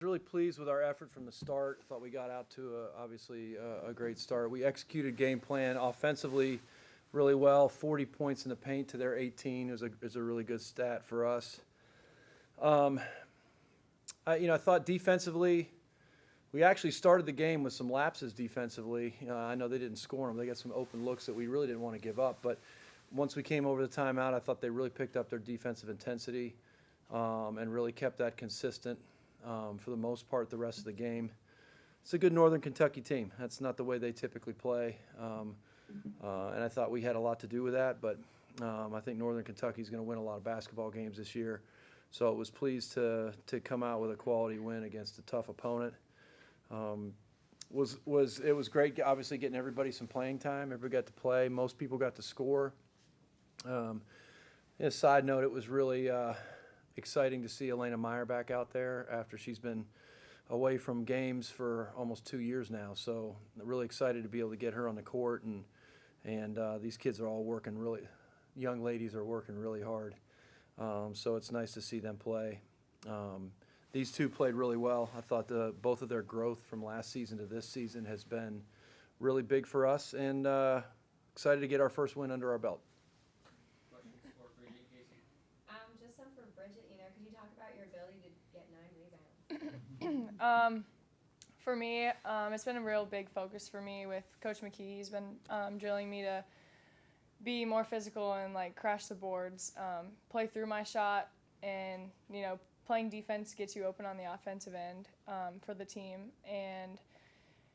Really pleased with our effort from the start. Thought we got out to obviously a great start. We executed game plan offensively really well. 40 points in the paint to their 18 is a really good stat for us. I thought defensively, we actually started the game with some lapses defensively. I know they didn't score them. They got some open looks that we really didn't want to give up. But once we came over the timeout, I thought they really picked up their defensive intensity and really kept that consistent. For the most part, the rest of the game. It's a good Northern Kentucky team. That's not the way they typically play. And I thought we had a lot to do with that, but I think Northern Kentucky is going to win a lot of basketball games this year. So it was pleased to come out with a quality win against a tough opponent. It was great, obviously, getting everybody some playing time. Everybody got to play. Most people got to score. A side note, it was really exciting to see Elena Meyer back out there after she's been away from games for almost 2 years now. So really excited to be able to get her on the court, and these kids are all working really, young ladies are working really hard. So it's nice to see them play. These two played really well. I thought both of their growth from last season to this season has been really big for us, and excited to get our first win under our belt. Just some for Bridget, could you talk about your ability to get 9 rebounds? For me, it's been a real big focus for me with Coach McKee. He's been drilling me to be more physical and crash the boards, play through my shot, and playing defense gets you open on the offensive end for the team, and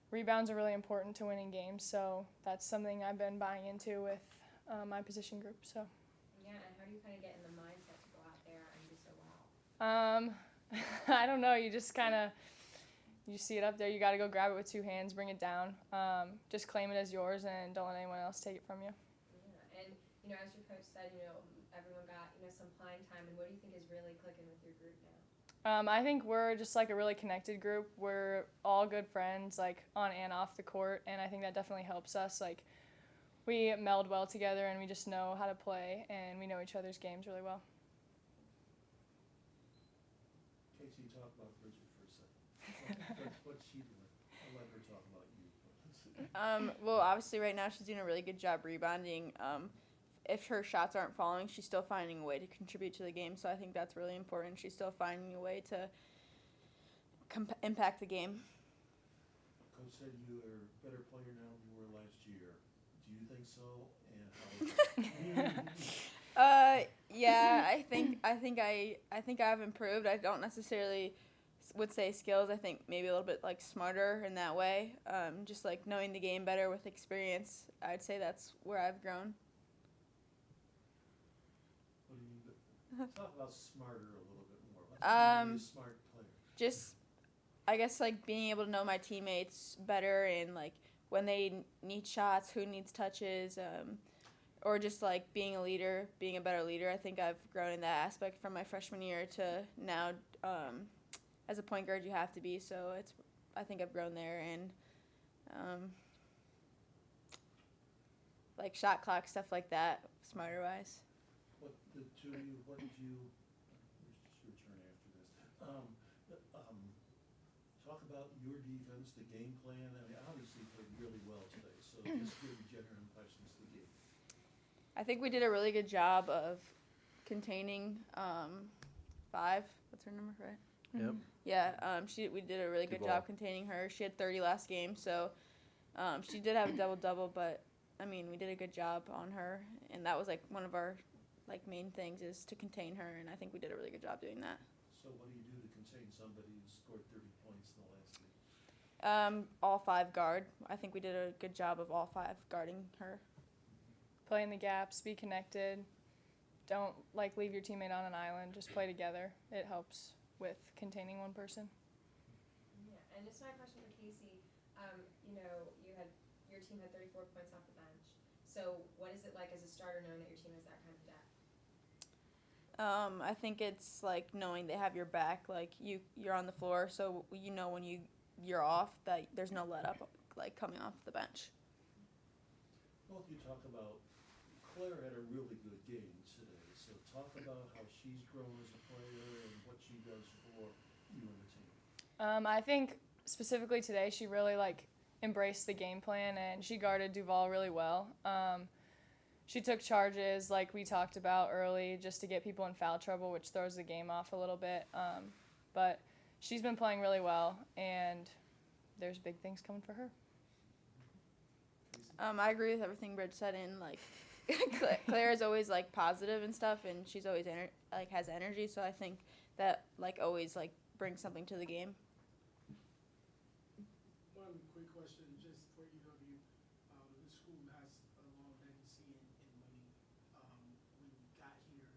rebounds are really important to winning games. So that's something I've been buying into with my position group. So. Yeah, and how do you kind of get in the mindset to go out there and do so well? I don't know. You just you see it up there. You got to go grab it with 2 hands, bring it down. Just claim it as yours and don't let anyone else take it from you. Yeah, and as your coach said, everyone got some playing time. And what do you think is really clicking with your group now? I think we're just a really connected group. We're all good friends, on and off the court, and I think that definitely helps us. We meld well together, and we just know how to play, and we know each other's games really well. Casey, talk about Bridget for a second. What's she doing? I'll let her talk about you. Well, obviously right now she's doing a really good job rebounding. If her shots aren't falling, she's still finding a way to contribute to the game, so I think that's really important. She's still finding a way to impact the game. Coach said you are a better player now than you were last year. Do you think so? And how? Yeah, I think I've improved. I don't necessarily would say skills. I think maybe a little bit smarter in that way. Just knowing the game better with experience. I'd say that's where I've grown. What do you mean? Talk about smarter a little bit more. What's be a smart player? Just, I guess being able to know my teammates better and when they need shots, who needs touches, or just being a leader, being a better leader. I think I've grown in that aspect from my freshman year to now. As a point guard, you have to be, so I think I've grown there, and shot clock, stuff like that, smarter wise. What did you? It's your turn after this. Talk about your defense, the game plan. I mean, obviously played really well today. So just give general impressions of the game. I think we did a really good job of containing 5. What's her number, right? Yep. Yeah, we did a really good job containing her. She had 30 last game, so she did have a double-double, but, we did a good job on her, and that was, one of our, main things is to contain her, and I think we did a really good job doing that. So what do you do to contain somebody who scored 30 points in the last game? All 5 guard. I think we did a good job of all 5 guarding her. Play in the gaps, be connected. Don't, leave your teammate on an island. Just play together. It helps with containing one person. Yeah, and just my question for Casey, your team had 34 points off the bench. So what is it like as a starter knowing that your team has that kind of depth? I think it's knowing they have your back. You're on the floor, so when you're off that there's no let up coming off the bench. Both you talk about Claire had a really good game today. So talk about how she's grown as a player and what she does for you and the team. I think specifically today she really embraced the game plan and she guarded Duval really well. She took charges like we talked about early just to get people in foul trouble, which throws the game off a little bit. But she's been playing really well, and there's big things coming for her. I agree with everything Bridget said, and Claire is always positive and stuff, and she's always has energy. So I think that always brings something to the game. One quick question, just for EW. The school has a long legacy in winning. When you got here,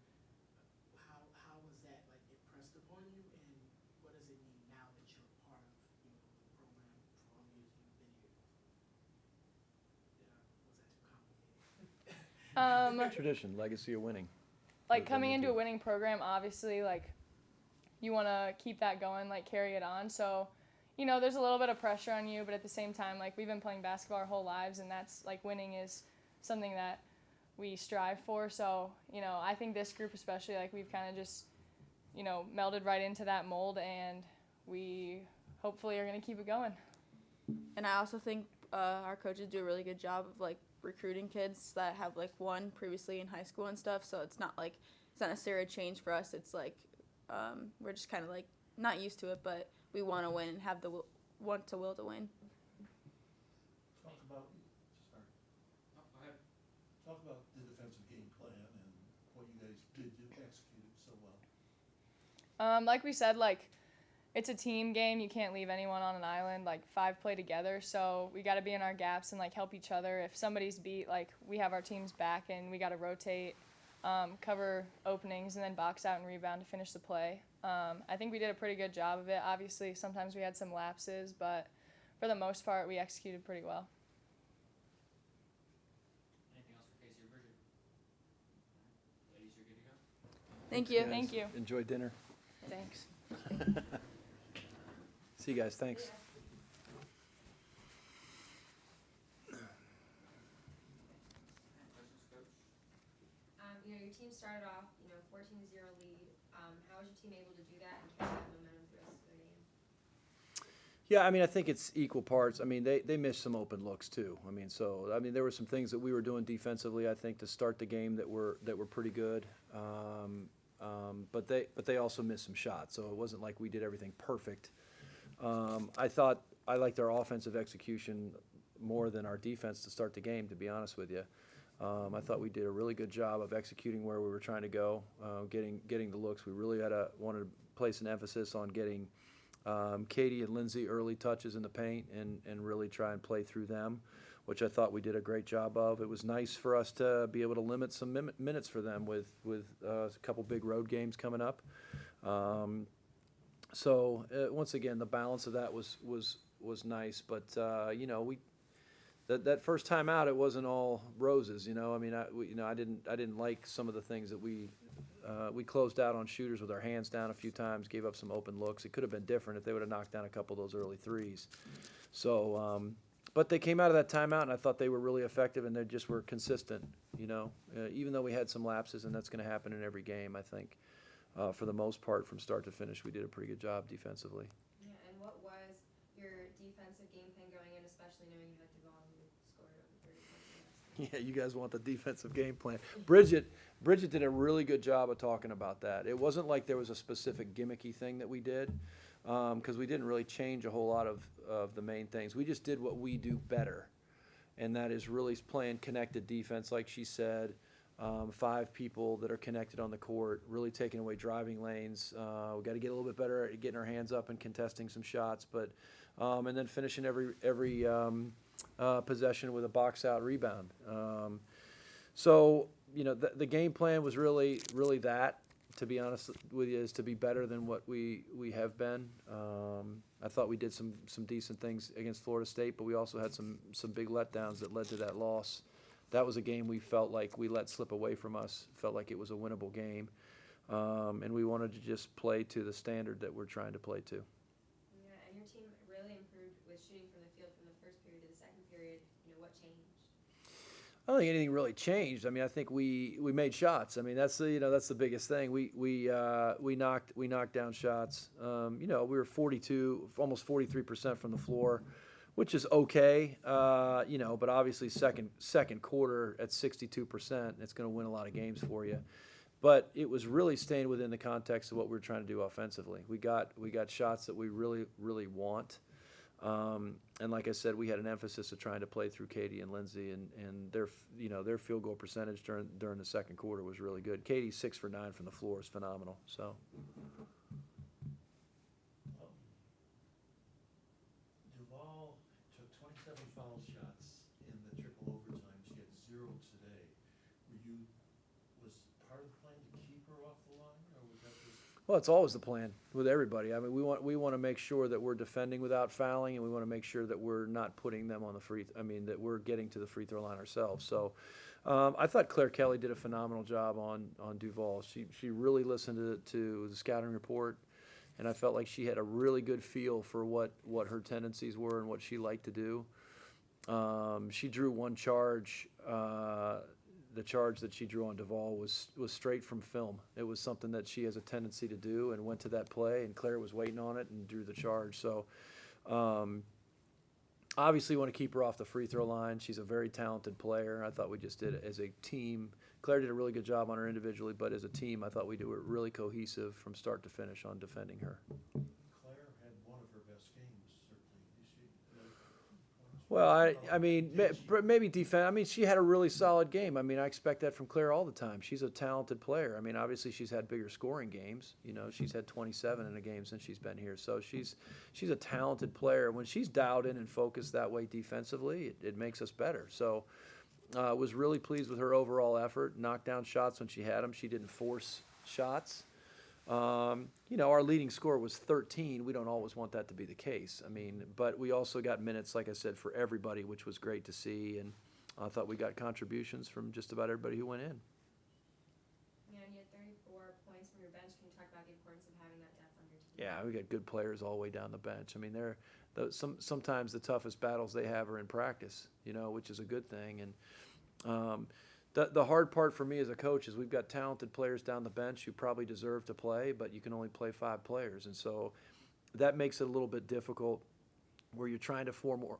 how was that impressed upon you, and what does it mean now that you're a part of the program for all the years you've been here? Was that too complicated? Tradition, legacy of winning. Coming into a winning program, obviously, you want to keep that going, carry it on. So, there's a little bit of pressure on you, but at the same time, we've been playing basketball our whole lives, and that's, winning is something that we strive for. So, I think this group especially, we've kind of just, melded right into that mold, and we hopefully are going to keep it going. And I also think our coaches do a really good job of recruiting kids that have won previously in high school and stuff. So it's not necessarily a change for us. It's we're just kind of not used to it, but we want to win and have the will to win. Talk about, sorry. Go ahead. Talk about the defensive game plan and what you guys did to execute it so well. Like we said, it's a team game. You can't leave anyone on an island. 5 play together, so we got to be in our gaps and help each other. If somebody's beat, we have our team's back, and we got to rotate, cover openings, and then box out and rebound to finish the play. I think we did a pretty good job of it. Obviously, sometimes we had some lapses, but for the most part, we executed pretty well. Anything else for Casey or Bridget? Ladies, you're good to go? Thank you. Guys, Thank you. Enjoy dinner. Thanks. See you guys. Thanks. Questions, Coach? Your team started off, 14-0 lead. How was your team able to do that and carry that momentum through the rest of the game? Yeah, I think it's equal parts. They missed some open looks too. There were some things that we were doing defensively, I think, to start the game that were pretty good. But they also missed some shots, so it wasn't like we did everything perfect. I liked our offensive execution more than our defense to start the game, to be honest with you. I thought we did a really good job of executing where we were trying to go, getting the looks. We really wanted to place an emphasis on getting Katie and Lindsay early touches in the paint and really try and play through them, which I thought we did a great job of. It was nice for us to be able to limit some minutes for them with a couple big road games coming up. So once again, the balance of that was nice, but that first time out, it wasn't all roses. I didn't like some of the things that we closed out on shooters with our hands down a few times, gave up some open looks. It could have been different if they would have knocked down a couple of those early threes. So, but they came out of that timeout, and I thought they were really effective, and they just were consistent. Even though we had some lapses, and that's going to happen in every game, I think. For the most part, from start to finish, we did a pretty good job defensively. Yeah, and what was your defensive game plan going in, especially knowing you had Duval who scored over 30 points? Yeah, you guys want the defensive game plan. Bridget did a really good job of talking about that. It wasn't like there was a specific gimmicky thing that we did, because we didn't really change a whole lot of the main things. We just did what we do better, and that is really playing connected defense, like she said. 5 people that are connected on the court, really taking away driving lanes. We got to get a little bit better at getting our hands up and contesting some shots, but and then finishing every possession with a box out rebound. So the game plan was really that. To be honest with you, is to be better than what we have been. I thought we did some decent things against Florida State, but we also had some big letdowns that led to that loss. That was a game we felt like we let slip away from us, felt like it was a winnable game. And we wanted to just play to the standard that we're trying to play to. Yeah, and your team really improved with shooting from the field from the first period to the second period. What changed? I don't think anything really changed. I mean, I think we made shots. I mean, that's the biggest thing. We knocked down shots. We were 42, almost 43% from the floor, which is okay. But obviously second quarter at 62%, it's going to win a lot of games for you. But it was really staying within the context of what we were trying to do offensively. We got shots that we really, really want. And like I said, we had an emphasis of trying to play through Katie and Lindsay, and their field goal percentage during the second quarter was really good. Katie's 6 for 9 from the floor is phenomenal. So. Duval took 27 foul shots in the triple overtime. She had 0 today. Was part of the plan to keep her off the line, or was that just? Well, it's always the plan with everybody. I mean, we want to make sure that we're defending without fouling, and we want to make sure that we're not putting them on the that we're getting to the free throw line ourselves. So, I thought Claire Kelly did a phenomenal job on Duval. She really listened to the scouting report, and I felt like she had a really good feel for what her tendencies were and what she liked to do. She drew one charge. The charge that she drew on Duval was straight from film. It was something that she has a tendency to do, and went to that play, and Claire was waiting on it and drew the charge. So obviously want to keep her off the free throw line. She's a very talented player. I thought we just did it as a team. Claire did a really good job on her individually, but as a team, I thought we were really cohesive from start to finish on defending her. Claire had one of her best games, certainly. Well, I mean, maybe defense. I mean, she had a really solid game. I mean, I expect that from Claire all the time. She's a talented player. I mean, obviously she's had bigger scoring games. She's had 27 in a game since she's been here. So she's a talented player. When she's dialed in and focused that way defensively, it makes us better. So was really pleased with her overall effort. Knocked down shots when she had them. She didn't force shots. Our leading score was 13. We don't always want that to be the case. I mean, but we also got minutes, like I said, for everybody, which was great to see. And I thought we got contributions from just about everybody who went in. Yeah, and you had 34 points from your bench. Can you talk about the importance of having that depth on your team? Yeah, we got good players all the way down the bench. I mean, sometimes the toughest battles they have are in practice, which is a good thing. And the hard part for me as a coach is we've got talented players down the bench who probably deserve to play, but you can only play 5 players. And so that makes it a little bit difficult where you're trying to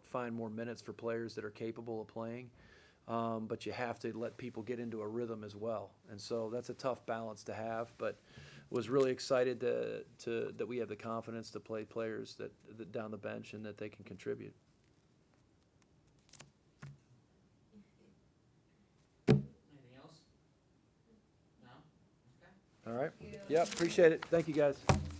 find more minutes for players that are capable of playing, but you have to let people get into a rhythm as well. And so that's a tough balance to have, but was really excited that we have the confidence to play players that down the bench and that they can contribute. Anything else? No? Okay. All right. Thank you. Yep, appreciate it. Thank you, guys.